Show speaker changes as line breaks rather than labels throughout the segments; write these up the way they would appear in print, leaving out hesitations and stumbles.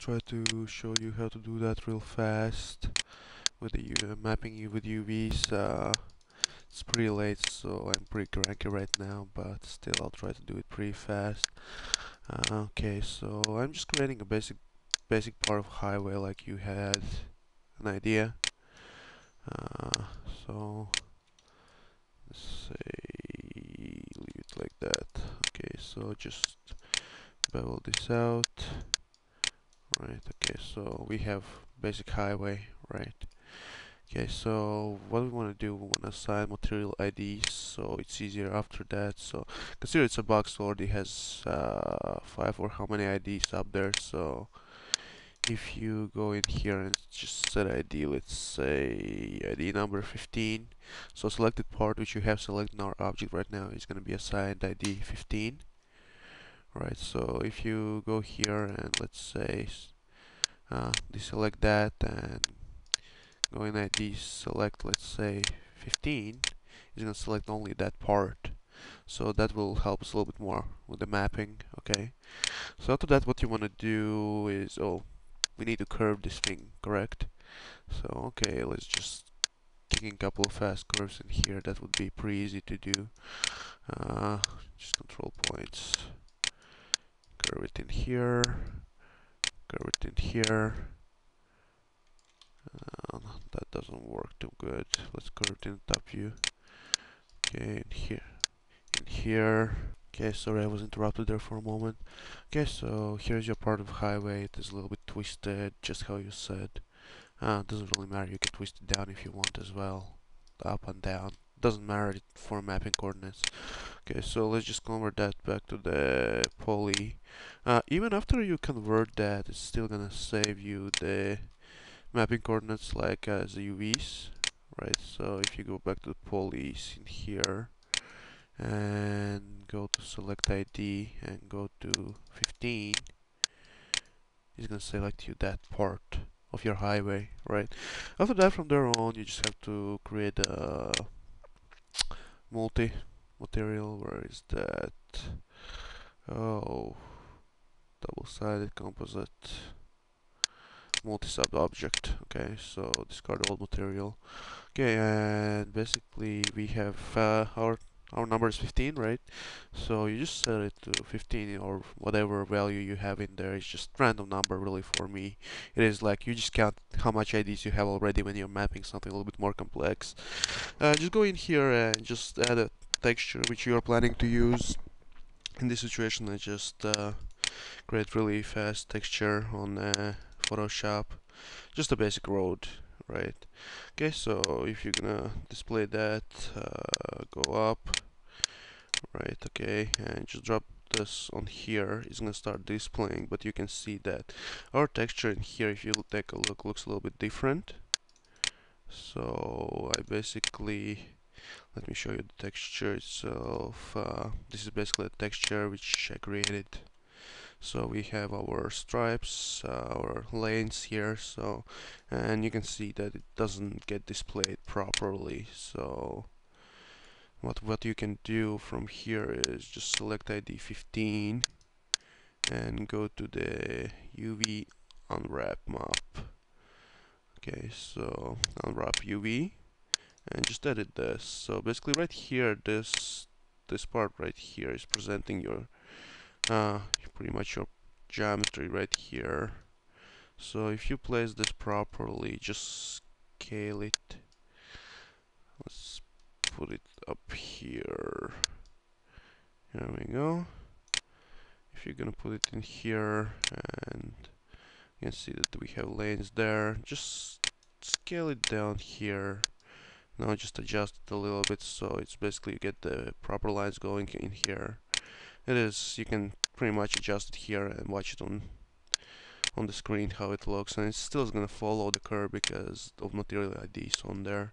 try to show you how to do that real fast with the mapping with UVs. It's pretty late, so I'm pretty cranky right now, but still I'll try to do it pretty fast. Okay, so I'm just creating a basic part of highway like you had an idea. Uh, so let's say leave it like that. Okay, so just bevel this out. Right, okay, so we have basic highway, right? Okay, so what we want to do, we want to assign material IDs so it's easier after that. So consider it's a box already has 5 or how many IDs up there. So if you go in here and just set ID, let's say ID number 15. So selected part which you have selected in our object right now is going to be assigned ID 15. Right, so if you go here and let's say deselect that and go in ID select, let's say 15, is going to select only that part. So that will help us a little bit more with the mapping. Okay, so after that what you want to do is, oh, we need to curve this thing, correct? So okay, let's just kick in a couple of fast curves in here. That would be pretty easy to do. Just control points, curve it in here, curve it in here. That doesn't work too good. Let's curve it in the top view. Okay, in here. Okay, sorry I was interrupted there for a moment. Okay, so here's your part of highway. It is a little bit twisted, just how you said. Doesn't really matter, you can twist it down if you want as well. Up and down. Doesn't matter for mapping coordinates. Okay, so let's just convert that back to the poly. Even after you convert that, it's still gonna save you the mapping coordinates like as UVs, right? So if you go back to the polys in here and go to select ID and go to 15, it's gonna select you that part of your highway, right? After that, from there on, you just have to create a multi material. Where is that? Oh, double-sided composite multi-sub object. Okay, so discard old material. Okay, and basically we have our number is 15, right? So you just set it to 15 or whatever value you have in there. It's just random number really for me. It is like you just count how much IDs you have already when you're mapping something a little bit more complex. Just go in here and just add a texture which you are planning to use. In this situation, I just create really fast texture on Photoshop. Just a basic road, right? Okay, so if you're gonna display that, go up, right? Okay, and just drop this on here. It's gonna start displaying, but you can see that our texture in here, if you take a look, looks a little bit different. So I basically, let me show you the texture itself. This is basically a texture which I created. So we have our stripes, our lanes here, so, and you can see that it doesn't get displayed properly. So what you can do from here is just select ID 15 and go to the UV unwrap map. Okay, so unwrap UV and just edit this. So basically right here, this part right here is presenting your pretty much your geometry right here. So if you place this properly, just scale it. Let's put it up here. Here we go. If you're gonna put it in here, and you can see that we have lanes there, just scale it down here. Now just adjust it a little bit so it's basically you get the proper lines going in here. It is, you can pretty much adjust it here and watch it on the screen how it looks, and it still is gonna follow the curve because of material IDs on there.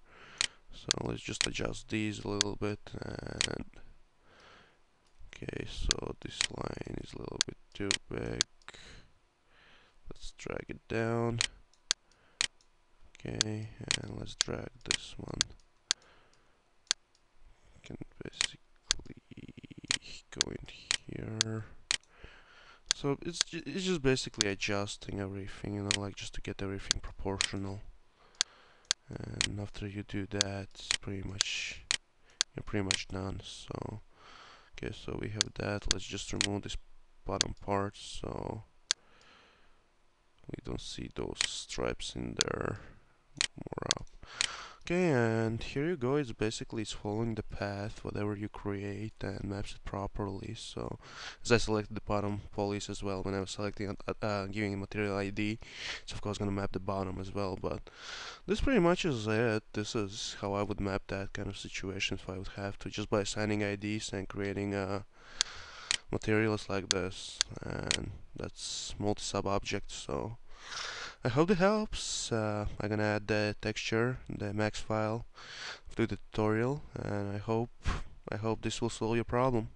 So let's just adjust these a little bit, and okay, so this line is a little bit too big. Let's drag it down. Okay, and let's drag this one. Can basically go in here. So it's just basically adjusting everything, you know, like just to get everything proportional. And after you do that, you're pretty much done. So okay, so we have that. Let's just remove this bottom part so we don't see those stripes in there. More up. Okay, and here you go. It's following the path, whatever you create, and maps it properly. So, as I selected the bottom polys as well, when I was selecting giving material ID, it's of course gonna map the bottom as well. But this pretty much is it. This is how I would map that kind of situation if I would have to, just by assigning IDs and creating materials like this, and that's multi-sub object. So I hope it helps. I'm gonna add the texture, the max file to the tutorial, and I hope this will solve your problem.